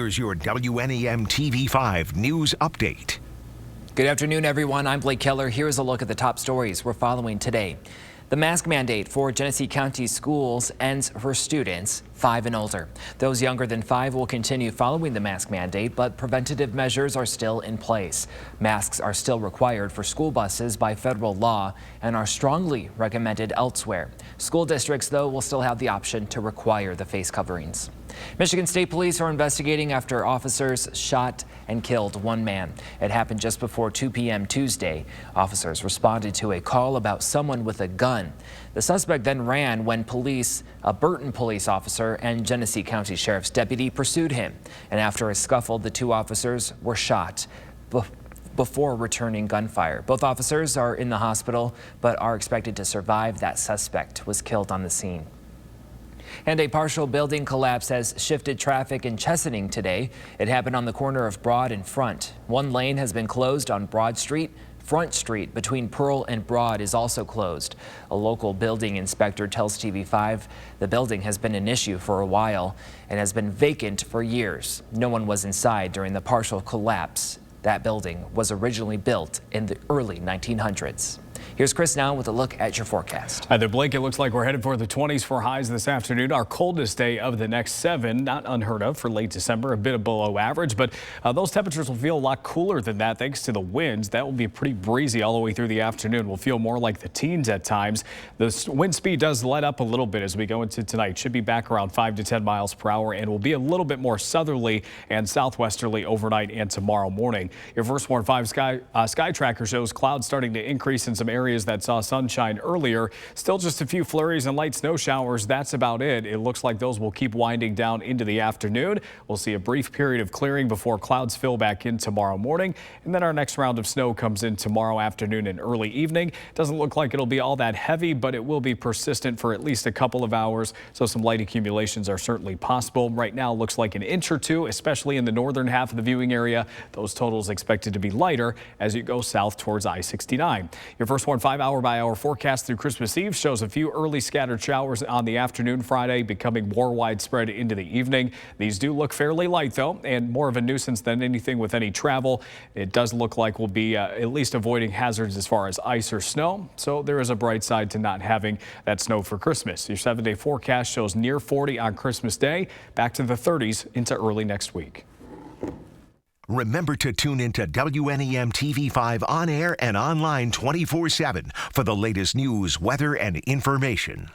Here's your WNEM TV5 news update. Good afternoon, everyone. I'm Blake Keller. Here's a look at the top stories we're following today. The mask mandate for Genesee County schools ends for students 5 and older. Those younger than 5 will continue following the mask mandate, but preventative measures are still in place. Masks are still required for school buses by federal law and are strongly recommended elsewhere. School districts, though, will still have the option to require the face coverings. Michigan State Police are investigating after officers shot and killed one man. It happened just before 2 p.m. Tuesday. Officers responded to a call about someone with a gun. The suspect then ran when a Burton police officer and Genesee County Sheriff's deputy pursued him. And after a scuffle, the 2 officers were shot before returning gunfire. Both officers are in the hospital but are expected to survive. That suspect was killed on the scene. And a partial building collapse has shifted traffic in Chesaning today. It happened on the corner of Broad and Front. One lane has been closed on Broad Street. Front Street between Pearl and Broad is also closed. A local building inspector tells TV5 the building has been an issue for a while and has been vacant for years. No one was inside during the partial collapse. That building was originally built in the early 1900s. Here's Chris now with a look at your forecast. Hi there, Blake. It looks like we're headed for the 20s for highs this afternoon. Our coldest day of the next 7, not unheard of for late December, a bit below average, but those temperatures will feel a lot cooler than that thanks to the winds. That will be pretty breezy all the way through the afternoon. We'll feel more like the teens at times. The wind speed does let up a little bit as we go into tonight. Should be back around 5 to 10 miles per hour and will be a little bit more southerly and southwesterly overnight and tomorrow morning. Your First Warn 5 SKYTRACKER shows clouds starting to increase in some areas that saw sunshine earlier. Still just a few flurries and light snow showers. That's about it. It looks like those will keep winding down into the afternoon. We'll see a brief period of clearing before clouds fill back in tomorrow morning. And then our next round of snow comes in tomorrow afternoon and early evening. Doesn't look like it'll be all that heavy, but it will be persistent for at least a couple of hours. So some light accumulations are certainly possible. Right now looks like an inch or 2, especially in the northern half of the viewing area. Those totals expected to be lighter as you go south towards I-69. Your First Warn 5 hour-by-hour forecast through Christmas Eve shows a few early scattered showers on the afternoon Friday, becoming more widespread into the evening. These do look fairly light, though, and more of a nuisance than anything with any travel. It does look like we'll be at least avoiding hazards as far as ice or snow, so there is a bright side to not having that snow for Christmas. Your 7-day forecast shows near 40 on Christmas Day, back to the 30s into early next week. Remember to tune into WNEM TV5 on air and online 24/7 for the latest news, weather, and information.